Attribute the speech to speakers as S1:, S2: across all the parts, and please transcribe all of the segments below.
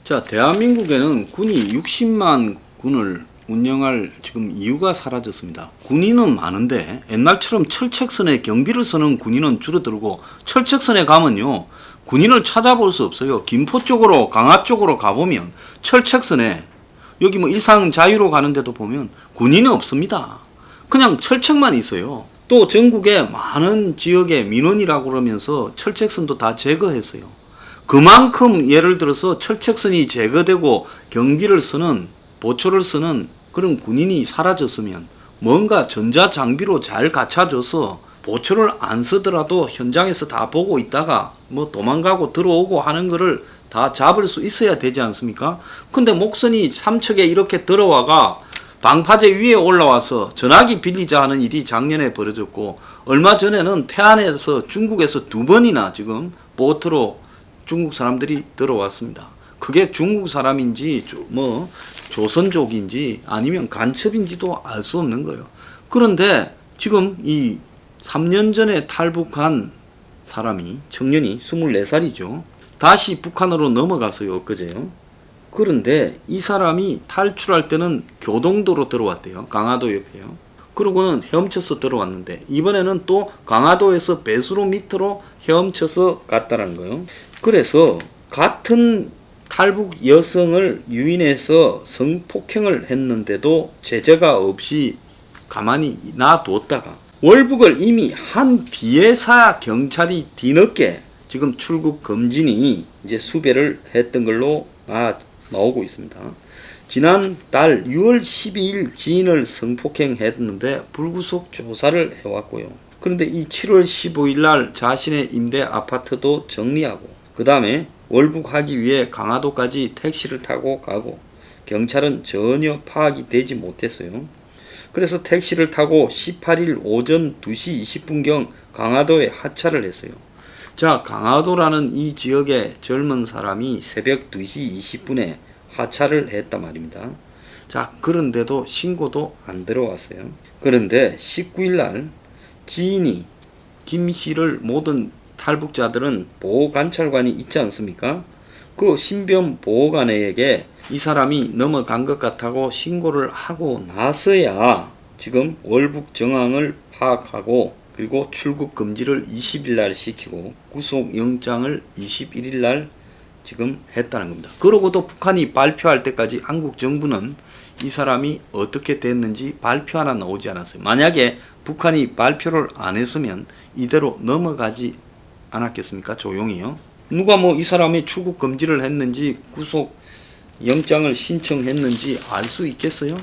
S1: 자, 대한민국에는 군이 60만 군을 운영할 지금 이유가 사라졌습니다. 군인은 많은데 옛날처럼 철책선에 경비를 서는 군인은 줄어들고, 철책선에 가면요 군인을 찾아볼 수 없어요. 김포 쪽으로, 강화 쪽으로 가보면 철책선에, 여기 뭐 일상 자유로 가는데도 보면 군인은 없습니다. 그냥 철책만 있어요. 또 전국의 많은 지역의 민원이라고 그러면서 철책선도 다 제거했어요. 그만큼 예를 들어서 철책선이 제거되고 경비를 쓰는, 보초를 쓰는 그런 군인이 사라졌으면, 뭔가 전자장비로 잘 갖춰줘서 보초를 안 쓰더라도 현장에서 다 보고 있다가 뭐 도망가고 들어오고 하는 거를 다 잡을 수 있어야 되지 않습니까? 근데 목선이 삼척에 이렇게 들어와가 방파제 위에 올라와서 전화기 빌리자 하는 일이 작년에 벌어졌고, 얼마 전에는 태안에서 중국에서 2번이나 지금 보트로 중국 사람들이 들어왔습니다. 그게 중국 사람인지 뭐 조선족인지 아니면 간첩인지도 알 수 없는 거예요. 그런데 지금 이 3년 전에 탈북한 사람이, 청년이 24살이죠. 다시 북한으로 넘어갔어요. 엊그제요. 그런데 이 사람이 탈출할 때는 교동도로 들어왔대요. 강화도 옆에요. 그러고는 헤엄쳐서 들어왔는데, 이번에는 또 강화도에서 배수로 밑으로 헤엄쳐서 갔다는 거예요. 그래서 같은 탈북 여성을 유인해서 성폭행을 했는데도 제재가 없이 가만히 놔뒀다가, 월북을 이미 한 비해사 경찰이 뒤늦게 지금 출국 금지니 이제 수배를 했던 걸로 나오고 있습니다. 지난 달 6월 12일 지인을 성폭행했는데 불구속 조사를 해왔고요. 그런데 이 7월 15일 날 자신의 임대 아파트도 정리하고, 그 다음에 월북하기 위해 강화도까지 택시를 타고 가고, 경찰은 전혀 파악이 되지 못했어요. 그래서 택시를 타고 18일 오전 2시 20분경 강화도에 하차를 했어요. 자, 강화도라는 이 지역의 젊은 사람이 새벽 2시 20분에 하차를 했단 말입니다. 자, 그런데도 신고도 안 들어왔어요. 그런데 19일 날 지인이, 김 씨를 모든 탈북자들은 보호관찰관이 있지 않습니까? 그 신변 보호관에게 이 사람이 넘어간 것 같다고 신고를 하고 나서야 지금 월북 정황을 파악하고, 그리고 출국 금지를 20일 날 시키고 구속영장을 21일 날 지금 했다는 겁니다. 그러고도 북한이 발표할 때까지 한국 정부는 이 사람이 어떻게 됐는지 발표 하나 나오지 않았어요. 만약에 북한이 발표를 안 했으면 이대로 넘어가지 않았겠습니까? 조용히요. 누가 뭐 이 사람이 출국 금지를 했는지 구속 영장을 신청했는지 알 수 있겠어요?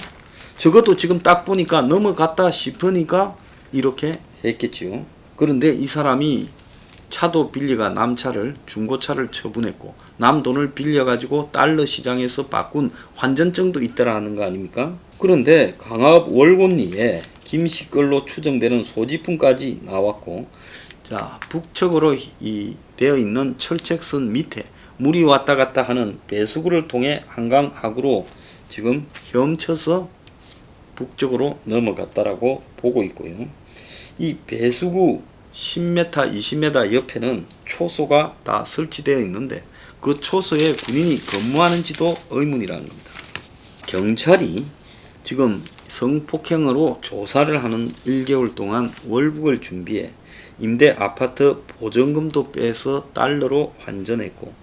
S1: 적어도 지금 딱 보니까 넘어갔다 싶으니까 이렇게 했겠지요. 그런데 이 사람이 차도 빌려가 남차를, 중고차를 처분했고, 남 돈을 빌려가지고 달러 시장에서 바꾼 환전증도 있다라는 거 아닙니까? 그런데 강화읍 월곤리에 김씨 걸로 추정되는 소지품까지 나왔고, 자, 북측으로 되어 있는 철책선 밑에 물이 왔다 갔다 하는 배수구를 통해 한강 하구로 지금 헤엄쳐서 북쪽으로 넘어갔다라고 보고 있고요. 이 배수구 10m, 20m 옆에는 초소가 다 설치되어 있는데 그 초소에 군인이 근무하는지도 의문이라는 겁니다. 경찰이 지금 성폭행으로 조사를 하는 1개월 동안 월북을 준비해 임대 아파트 보증금도 빼서 달러로 환전했고,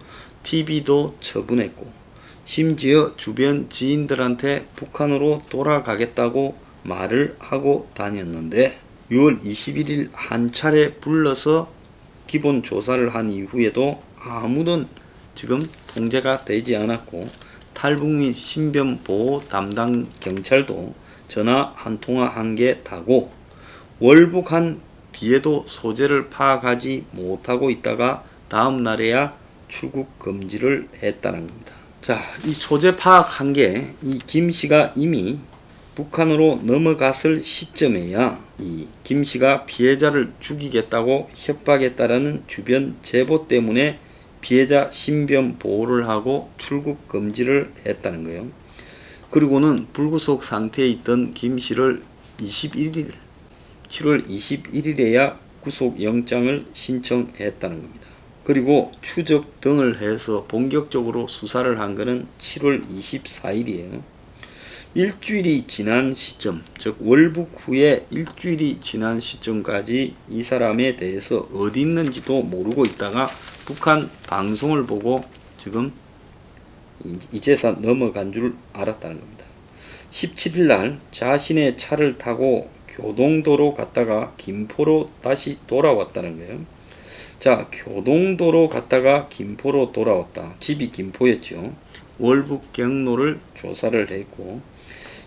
S1: TV도 처분했고, 심지어 주변 지인들한테 북한으로 돌아가겠다고 말을 하고 다녔는데, 6월 21일 한 차례 불러서 기본 조사를 한 이후에도 아무런 지금 통제가 되지 않았고, 탈북 및 신변 보호 담당 경찰도 전화 한 통화 한 개 다고, 월북한 뒤에도 소재를 파악하지 못하고 있다가 다음 날에야 출국 금지를 했다는 겁니다. 자, 이 소재 파악한 게 이 김 씨가 이미 북한으로 넘어갔을 시점에야 이 김 씨가 피해자를 죽이겠다고 협박했다라는 주변 제보 때문에 피해자 신변 보호를 하고 출국 금지를 했다는 거예요. 그리고는 불구속 상태에 있던 김 씨를 7월 21일에야 구속영장을 신청했다는 겁니다. 그리고 추적 등을 해서 본격적으로 수사를 한 것은 7월 24일이에요. 일주일이 지난 시점, 즉 월북 후에 일주일이 지난 시점까지 이 사람에 대해서 어디 있는지도 모르고 있다가 북한 방송을 보고 지금 이제서 넘어간 줄 알았다는 겁니다. 17일 날 자신의 차를 타고 교동도로 갔다가 김포로 다시 돌아왔다는 거예요. 자, 교동도로 갔다가 김포로 돌아왔다. 집이 김포였죠. 월북 경로를 조사를 했고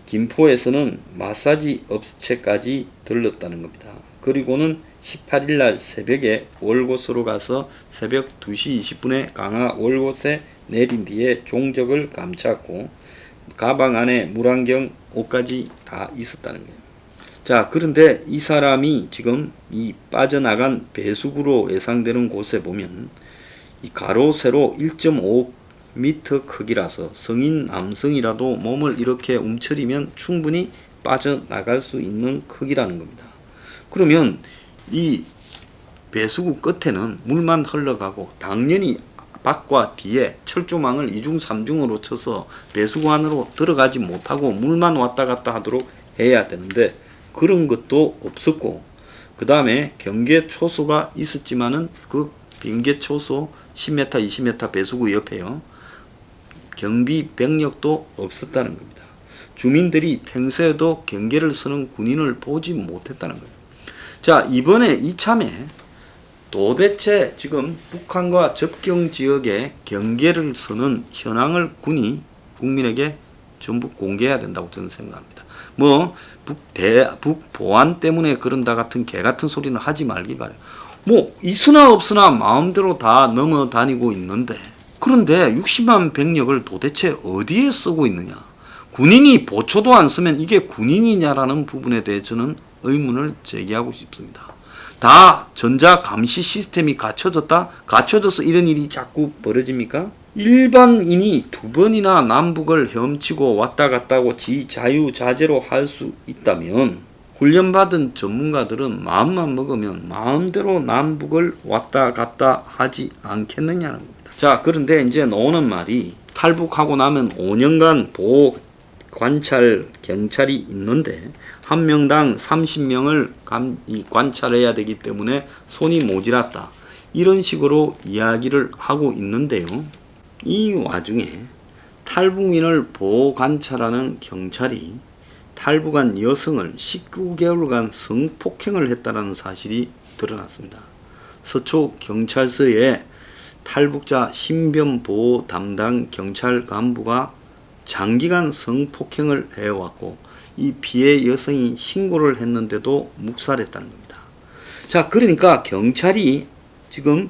S1: 김포에서는 마사지 업체까지 들렀다는 겁니다. 그리고는 18일 날 새벽에 월곶으로 가서 새벽 2시 20분에 강화 월곶에 내린 뒤에 종적을 감쌌고 가방 안에 물안경, 옷까지 다 있었다는 거예요. 자, 그런데 이 사람이 지금 이 빠져나간 배수구로 예상되는 곳에 보면 이 가로 세로 1.5m 크기라서 성인 남성이라도 몸을 이렇게 움츠리면 충분히 빠져나갈 수 있는 크기라는 겁니다. 그러면 이 배수구 끝에는 물만 흘러가고 당연히 밖과 뒤에 철조망을 2중 3중으로 쳐서 배수구 안으로 들어가지 못하고 물만 왔다 갔다 하도록 해야 되는데 그런 것도 없었고, 그 다음에 경계 초소가 있었지만은 그 경계 초소 10m, 20m 배수구 옆에요. 경비 병력도 없었다는 겁니다. 주민들이 평소에도 경계를 서는 군인을 보지 못했다는 거예요. 자, 이번에 이참에 도대체 지금 북한과 접경 지역에 경계를 서는 현황을 군이 국민에게 전부 공개해야 된다고 저는 생각합니다. 뭐 북보안 때문에 그런다 같은 개 같은 소리는 하지 말기 바래요. 뭐 있으나 없으나 마음대로 다 넘어다니고 있는데, 그런데 60만 병력을 도대체 어디에 쓰고 있느냐? 군인이 보초도 안 쓰면 이게 군인이냐라는 부분에 대해 저는 의문을 제기하고 싶습니다. 다 전자감시 시스템이 갖춰졌다? 갖춰져서 이런 일이 자꾸 벌어집니까? 일반인이 2번이나 남북을 헤엄치고 왔다 갔다 하고 자유자재로 할 수 있다면 훈련받은 전문가들은 마음만 먹으면 마음대로 남북을 왔다 갔다 하지 않겠느냐는 겁니다. 자, 그런데 이제 나오는 말이 탈북하고 나면 5년간 보호 관찰 경찰이 있는데 한 명당 30명을 관찰해야 되기 때문에 손이 모자랐다. 이런 식으로 이야기를 하고 있는데요. 이 와중에 탈북민을 보호 관찰하는 경찰이 탈북한 여성을 19개월간 성폭행을 했다는 사실이 드러났습니다. 서초 경찰서에 탈북자 신변보호 담당 경찰 간부가 장기간 성폭행을 해왔고 이 피해 여성이 신고를 했는데도 묵살했다는 겁니다. 자, 그러니까 경찰이 지금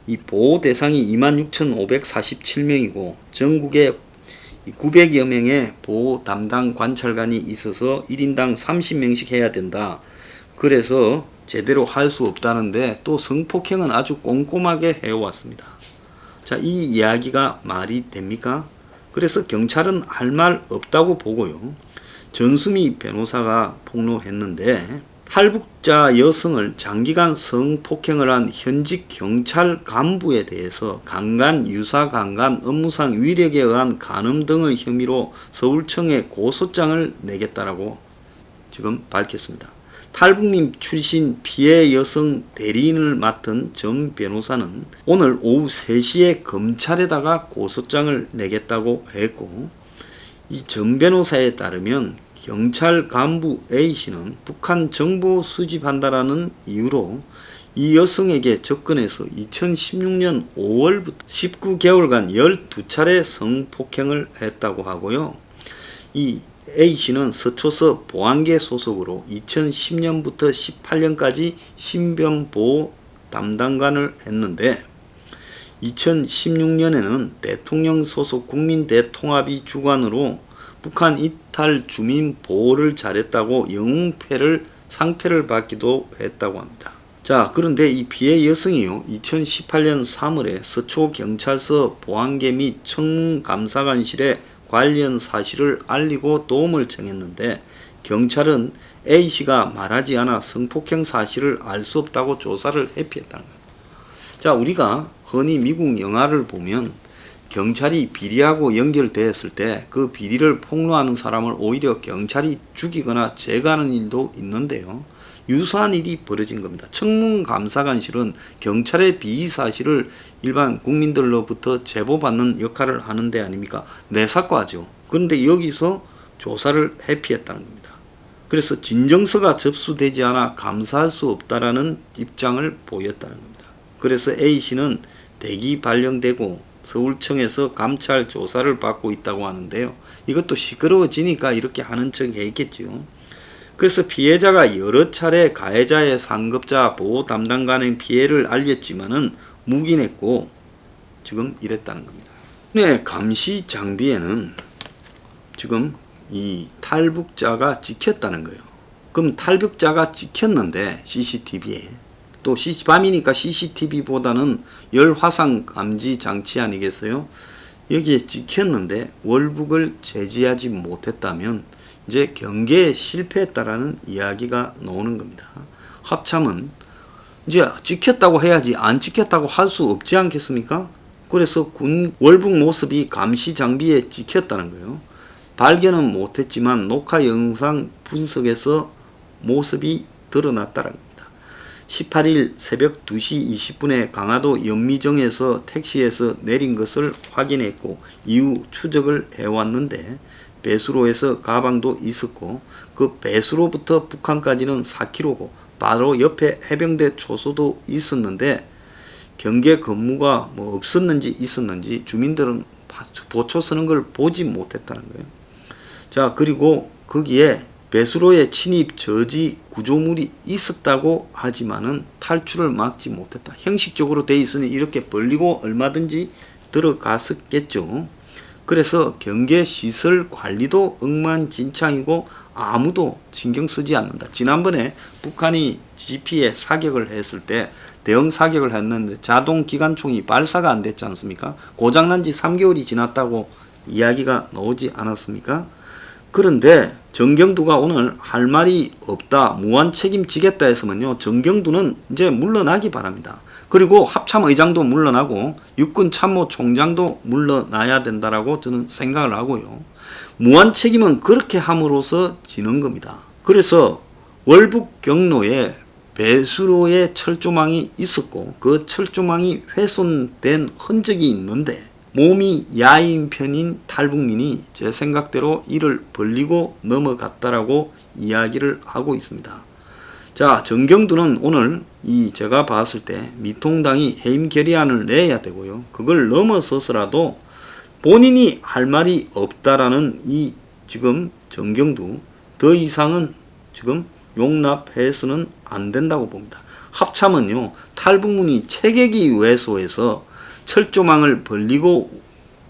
S1: 이 보호 대상이 26,547명이고 전국에 900여 명의 보호 담당 관찰관이 있어서 1인당 30명씩 해야 된다. 그래서 제대로 할 수 없다는데 또 성폭행은 아주 꼼꼼하게 해왔습니다. 자, 이 이야기가 말이 됩니까? 그래서 경찰은 할 말 없다고 보고요. 전수미 변호사가 폭로했는데 탈북자 여성을 장기간 성폭행을 한 현직 경찰 간부에 대해서 강간, 유사강간, 업무상 위력에 의한 간음 등의 혐의로 서울청에 고소장을 내겠다라고 지금 밝혔습니다. 탈북민 출신 피해 여성 대리인을 맡은 전 변호사는 오늘 오후 3시에 검찰에다가 고소장을 내겠다고 했고, 이 전 변호사에 따르면 경찰 간부 A씨는 북한 정보 수집한다라는 이유로 이 여성에게 접근해서 2016년 5월부터 19개월간 12차례 성폭행을 했다고 하고요. 이 A씨는 서초서 보안계 소속으로 2010년부터 18년까지 신변보호 담당관을 했는데 2016년에는 대통령 소속 국민대통합위 주관으로 북한 이탈 주민 보호를 잘했다고 영웅패를 상패를 받기도 했다고 합니다. 자, 그런데 이 피해 여성이요, 2018년 3월에 서초경찰서 보안계 및 청문감사관실에 관련 사실을 알리고 도움을 청했는데 경찰은 A씨가 말하지 않아 성폭행 사실을 알 수 없다고 조사를 회피했다는 거예요. 자, 우리가 흔히 미국 영화를 보면 경찰이 비리하고 연결되었을 때 그 비리를 폭로하는 사람을 오히려 경찰이 죽이거나 제거하는 일도 있는데요. 유사한 일이 벌어진 겁니다. 청문감사관실은 경찰의 비위 사실을 일반 국민들로부터 제보받는 역할을 하는 데 아닙니까? 내사과죠. 그런데 여기서 조사를 회피했다는 겁니다. 그래서 진정서가 접수되지 않아 감사할 수 없다라는 입장을 보였다는 겁니다. 그래서 A씨는 대기 발령되고 서울청에서 감찰 조사를 받고 있다고 하는데요. 이것도 시끄러워지니까 이렇게 하는 척 했겠죠. 그래서 피해자가 여러 차례 가해자의 상급자 보호 담당관의 피해를 알렸지만은 묵인했고 지금 이랬다는 겁니다. 네, 감시 장비에는 지금 이 탈북자가 찍혔다는 거예요. 그럼 탈북자가 찍혔는데 CCTV에 또 밤이니까 CCTV보다는 열 화상 감지 장치 아니겠어요? 여기에 찍혔는데 월북을 제지하지 못했다면 이제 경계에 실패했다라는 이야기가 나오는 겁니다. 합참은 이제 찍혔다고 해야지 안 찍혔다고 할 수 없지 않겠습니까? 그래서 군 월북 모습이 감시 장비에 찍혔다는 거예요. 발견은 못했지만 녹화 영상 분석에서 모습이 드러났다는 겁니다. 18일 새벽 2시 20분에 강화도 연미정에서 택시에서 내린 것을 확인했고 이후 추적을 해왔는데 배수로에서 가방도 있었고 그 배수로부터 북한까지는 4km고 바로 옆에 해병대 초소도 있었는데 경계 근무가 뭐 없었는지 있었는지 주민들은 보초 서는 걸 보지 못했다는 거예요. 자, 그리고 거기에 배수로에 침입 저지 구조물이 있었다고 하지만은 탈출을 막지 못했다. 형식적으로 돼 있으니 이렇게 벌리고 얼마든지 들어갔었겠죠. 그래서 경계 시설 관리도 엉망진창이고 아무도 신경 쓰지 않는다. 지난번에 북한이 GP에 사격을 했을 때 대응 사격을 했는데 자동 기관총이 발사가 안 됐지 않습니까? 고장난 지 3개월이 지났다고 이야기가 나오지 않았습니까? 그런데 정경두가 오늘 할 말이 없다, 무한 책임지겠다 했으면요, 정경두는 이제 물러나기 바랍니다. 그리고 합참의장도 물러나고 육군참모총장도 물러나야 된다라고 저는 생각을 하고요. 무한 책임은 그렇게 함으로써 지는 겁니다. 그래서 월북 경로에 배수로에 철조망이 있었고 그 철조망이 훼손된 흔적이 있는데 몸이 야인 편인 탈북민이 제 생각대로 이를 벌리고 넘어갔다라고 이야기를 하고 있습니다. 자, 정경두는 오늘 제가 봤을 때 미통당이 해임 결의안을 내야 되고요. 그걸 넘어서서라도 본인이 할 말이 없다라는 지금 정경두 더 이상은 지금 용납해서는 안 된다고 봅니다. 합참은요, 탈북민이 체계기 외소에서 철조망을 벌리고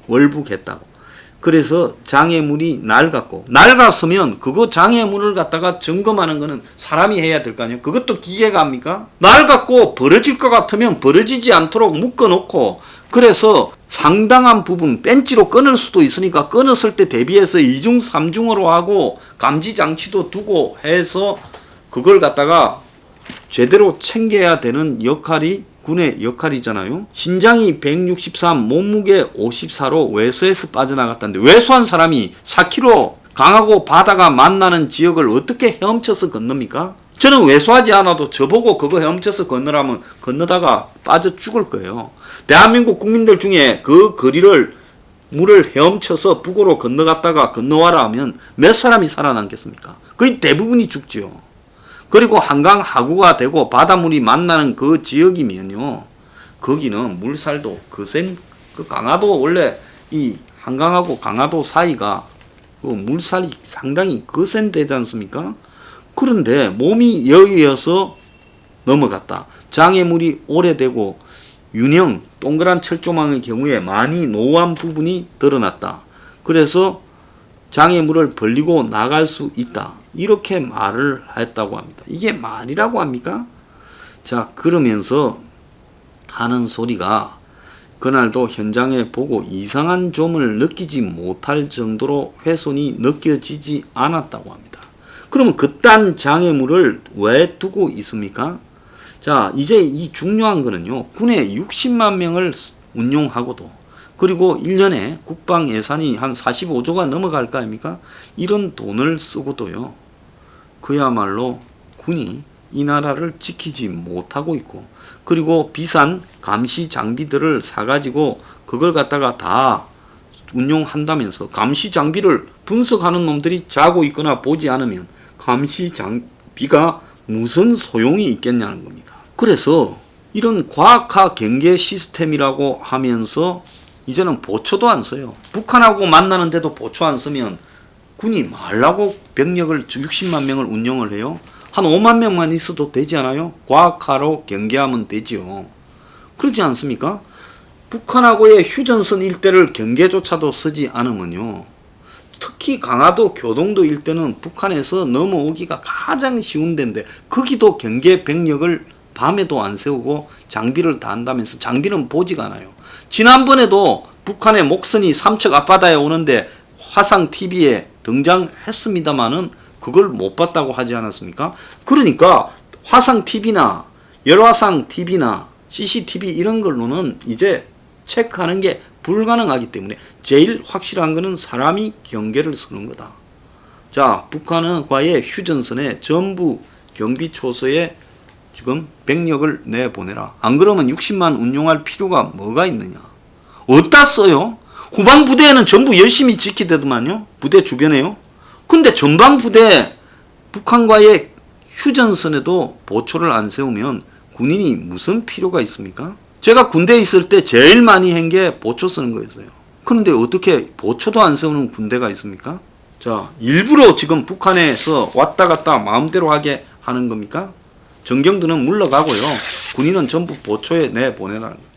S1: 월북했다고. 그래서 장애물이 낡았으면 그거 장애물을 갖다가 점검하는 거는 사람이 해야 될 거 아니에요. 그것도 기계가 합니까? 낡았고 벌어질 것 같으면 벌어지지 않도록 묶어놓고 그래서 상당한 부분 벤치로 끊을 수도 있으니까 끊었을 때 대비해서 2중 3중으로 하고 감지 장치도 두고 해서 그걸 갖다가 제대로 챙겨야 되는 역할이 군의 역할이잖아요. 신장이 163, 몸무게 54로 외소에서 빠져나갔다는데 외소한 사람이 4km 강하고 바다가 만나는 지역을 어떻게 헤엄쳐서 건넙니까? 저는 외소하지 않아도 저보고 그거 헤엄쳐서 건너라면 건너다가 빠져 죽을 거예요. 대한민국 국민들 중에 그 거리를 물을 헤엄쳐서 북으로 건너갔다가 건너와라 하면 몇 사람이 살아남겠습니까? 거의 대부분이 죽죠. 그리고 한강 하구가 되고 바닷물이 만나는 그 지역이면요, 거기는 물살도 거센, 그 강화도 원래 이 한강하고 강화도 사이가 그 물살이 상당히 거센 데지 않습니까? 그런데 몸이 여의어서 넘어갔다. 장애물이 오래되고 유령 동그란 철조망의 경우에 많이 노후한 부분이 드러났다. 그래서 장애물을 벌리고 나갈 수 있다. 이렇게 말을 했다고 합니다. 이게 말이라고 합니까? 자, 그러면서 하는 소리가 그날도 현장에 보고 이상한 점을 느끼지 못할 정도로 훼손이 느껴지지 않았다고 합니다. 그러면 그딴 장애물을 왜 두고 있습니까? 자, 이제 이 중요한 거는요. 군에 60만 명을 운용하고도 그리고 1년에 국방 예산이 한 45조가 넘어갈 거 아닙니까? 이런 돈을 쓰고도요. 그야말로 군이 이 나라를 지키지 못하고 있고 그리고 비싼 감시 장비들을 사가지고 그걸 갖다가 다 운용한다면서 감시 장비를 분석하는 놈들이 자고 있거나 보지 않으면 감시 장비가 무슨 소용이 있겠냐는 겁니다. 그래서 이런 과학화 경계 시스템이라고 하면서 이제는 보초도 안 써요. 북한하고 만나는데도 보초 안 쓰면 군이 말라고 병력을 60만 명을 운영을 해요. 한 5만 명만 있어도 되지 않아요? 과학화로 경계하면 되지요. 그렇지 않습니까? 북한하고의 휴전선 일대를 경계조차도 쓰지 않으면요. 특히 강화도 교동도 일대는 북한에서 넘어오기가 가장 쉬운 데인데 거기도 경계 병력을 밤에도 안 세우고 장비를 다 한다면서 장비는 보지가 않아요. 지난번에도 북한의 목선이 삼척 앞바다에 오는데 화상 TV에 등장했습니다마는 그걸 못 봤다고 하지 않았습니까? 그러니까 화상 TV나 열화상 TV나 CCTV 이런 걸로는 이제 체크하는 게 불가능하기 때문에 제일 확실한 거는 사람이 경계를 서는 거다. 자, 북한과의 휴전선에 전부 경비초소에 지금 병력을 내보내라. 안 그러면 60만 운용할 필요가 뭐가 있느냐. 어디다 써요? 후방 부대에는 전부 열심히 지키더만요. 부대 주변에요. 근데 전방 부대 북한과의 휴전선에도 보초를 안 세우면 군인이 무슨 필요가 있습니까? 제가 군대에 있을 때 제일 많이 한 게 보초 쓰는 거였어요. 그런데 어떻게 보초도 안 세우는 군대가 있습니까? 자, 일부러 지금 북한에서 왔다 갔다 마음대로 하게 하는 겁니까? 정경도는 물러가고요. 군인은 전부 보초에 내보내라는 거예요.